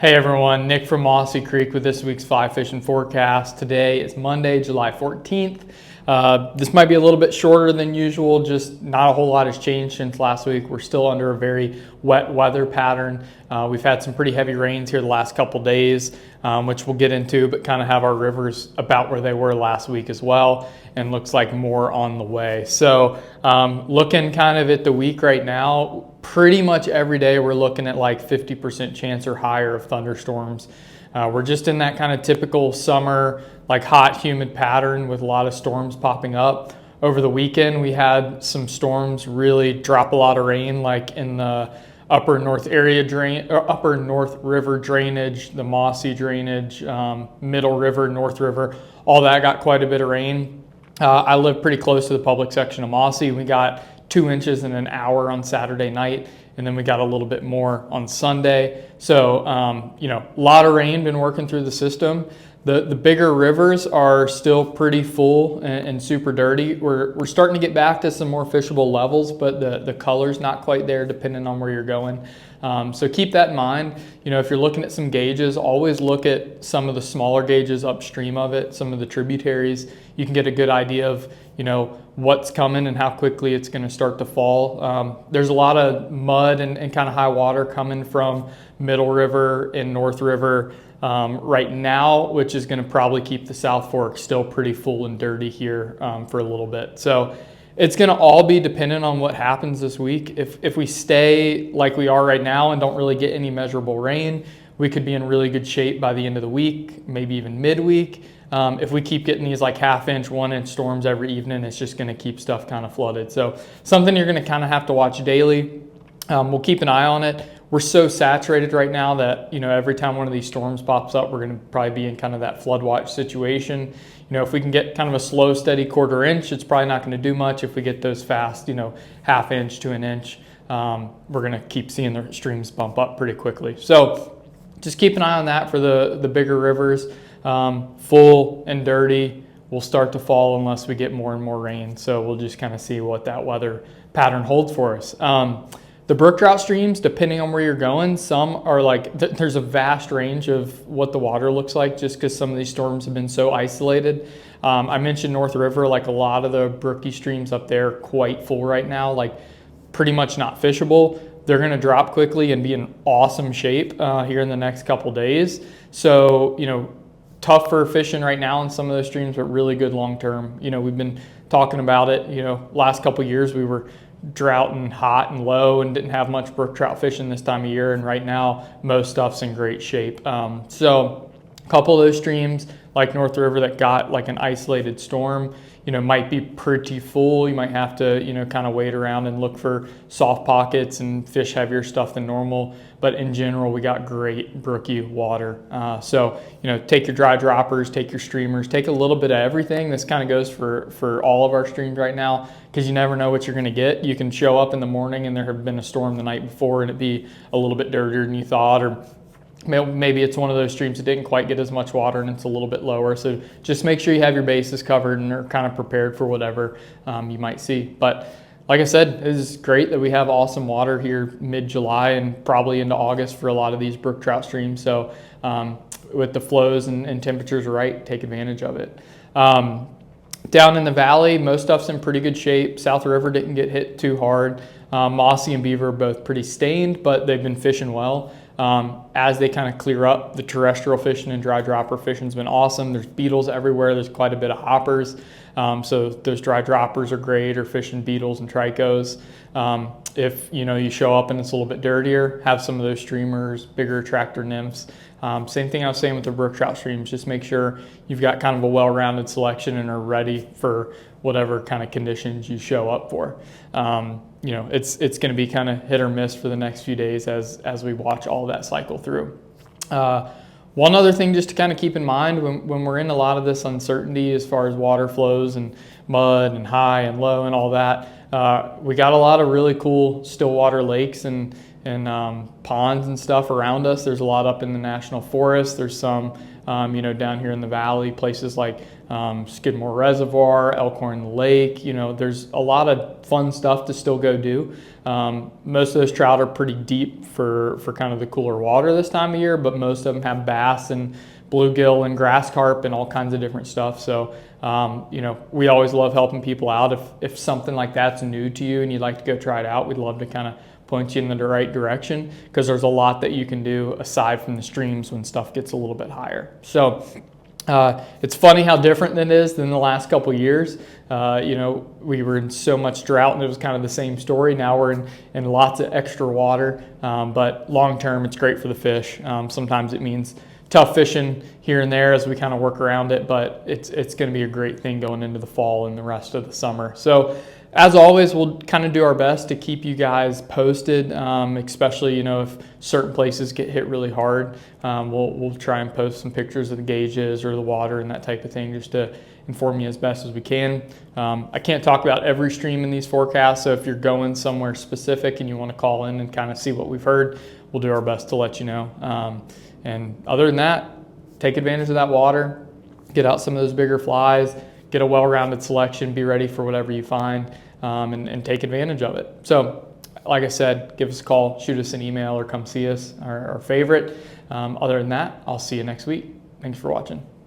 Hey everyone, Nick from Mossy Creek with this week's fly fishing forecast. Today is Monday, July 14th. This might be a little bit shorter than usual, just not a whole lot has changed since last week. We're still under a very wet weather pattern. We've had some pretty heavy rains here the last couple days, which we'll get into, but kind of have our rivers about where they were last week as well, and looks like more on the way. So looking kind of at the week right now, pretty much every day we're looking at like 50% chance or higher of thunderstorms. We're just in that kind of typical summer, like hot, humid pattern with a lot of storms popping up. Over the weekend, we had some storms really drop a lot of rain, like in the upper north river drainage, the Mossy drainage, middle river, north river, all that got quite a bit of rain. I live pretty close to the public section of Mossy. We got 2 inches in an hour on Saturday night, and then we got a little bit more on Sunday. So, a lot of rain been working through the system. The bigger rivers are still pretty full and super dirty. We're starting to get back to some more fishable levels, but the color's not quite there depending on where you're going. So keep that in mind. If you're looking at some gauges, always look at some of the smaller gauges upstream of it, some of the tributaries. You can get a good idea of, what's coming and how quickly it's going to start to fall. There's a lot of mud and kind of high water coming from Middle River and North River right now, which is going to probably keep the South Fork still pretty full and dirty here for a little bit. So it's going to all be dependent on what happens this week. If we stay like we are right now and don't really get any measurable rain, we could be in really good shape by the end of the week, maybe even midweek. If we keep getting these like half-inch, 1-inch storms every evening, it's just going to keep stuff kind of flooded. So something you're going to kind of have to watch daily. We'll keep an eye on it. We're so saturated right now that, every time one of these storms pops up, we're going to probably be in kind of that flood watch situation. If we can get kind of a slow, steady 1/4 inch, it's probably not going to do much. If we get those fast, half-inch to 1 inch, we're going to keep seeing the streams bump up pretty quickly. So just keep an eye on that for the bigger rivers. Full and dirty will start to fall unless we get more and more rain. So we'll just kind of see what that weather pattern holds for us. The Brook Trout streams, depending on where you're going, some are like, there's a vast range of what the water looks like just because some of these storms have been so isolated. I mentioned North River, like a lot of the brookie streams up there quite full right now, like pretty much not fishable. They're going to drop quickly and be in awesome shape here in the next couple days. So, tough for fishing right now in some of those streams, but really good long term. We've been talking about it, last couple years we were drought and hot and low and didn't have much brook trout fishing this time of year, and right now most stuff's in great shape. So a couple of those streams like North River that got like an isolated storm, might be pretty full. You might have to, kind of wait around and look for soft pockets and fish heavier stuff than normal. But in general, we got great brookie water. So, take your dry droppers, take your streamers, take a little bit of everything. This kind of goes for all of our streams right now, because you never know what you're going to get. You can show up in the morning and there have been a storm the night before and it be a little bit dirtier than you thought, or maybe it's one of those streams that didn't quite get as much water and it's a little bit lower. So just make sure you have your bases covered and are kind of prepared for whatever you might see. But like I said, it is great that we have awesome water here mid-July and probably into August for a lot of these brook trout streams. So with the flows and temperatures right, take advantage of it. Down in the valley, most stuff's in pretty good shape. South River didn't get hit too hard. Mossy and Beaver are both pretty stained, but they've been fishing well. As they kind of clear up, the terrestrial fishing and dry dropper fishing has been awesome. There's beetles everywhere. There's quite a bit of hoppers. So those dry droppers are great, or fishing beetles and trichos. If you show up and it's a little bit dirtier, have some of those streamers, bigger attractor nymphs. Same thing I was saying with the brook trout streams. Just make sure you've got kind of a well-rounded selection and are ready for whatever kind of conditions you show up for. It's going to be kind of hit or miss for the next few days as we watch all that cycle through. One other thing just to kind of keep in mind when we're in a lot of this uncertainty as far as water flows and mud and high and low and all that, we got a lot of really cool stillwater lakes and ponds and stuff around us. There's a lot up in the National Forest. There's some down here in the valley, places like Skidmore Reservoir, Elkhorn Lake. There's a lot of fun stuff to still go do. Most of those trout are pretty deep for kind of the cooler water this time of year, but most of them have bass and bluegill and grass carp and all kinds of different stuff. So, we always love helping people out. If something like that's new to you and you'd like to go try it out, we'd love to kind of point you in the right direction, because there's a lot that you can do aside from the streams when stuff gets a little bit higher. So it's funny how different it is than the last couple of years. We were in so much drought and it was kind of the same story. Now we're in lots of extra water, but long term it's great for the fish. Sometimes it means tough fishing here and there as we kind of work around it, but it's going to be a great thing going into the fall and the rest of the summer. So as always, we'll kind of do our best to keep you guys posted, especially, if certain places get hit really hard. We'll try and post some pictures of the gauges or the water and that type of thing, just to inform you as best as we can. I can't talk about every stream in these forecasts, so if you're going somewhere specific and you want to call in and kind of see what we've heard, we'll do our best to let you know. And other than that, take advantage of that water, get out some of those bigger flies, get a well-rounded selection, be ready for whatever you find, and take advantage of it. So, like I said, give us a call, shoot us an email, or come see us, our favorite. Other than that, I'll see you next week. Thanks for watching.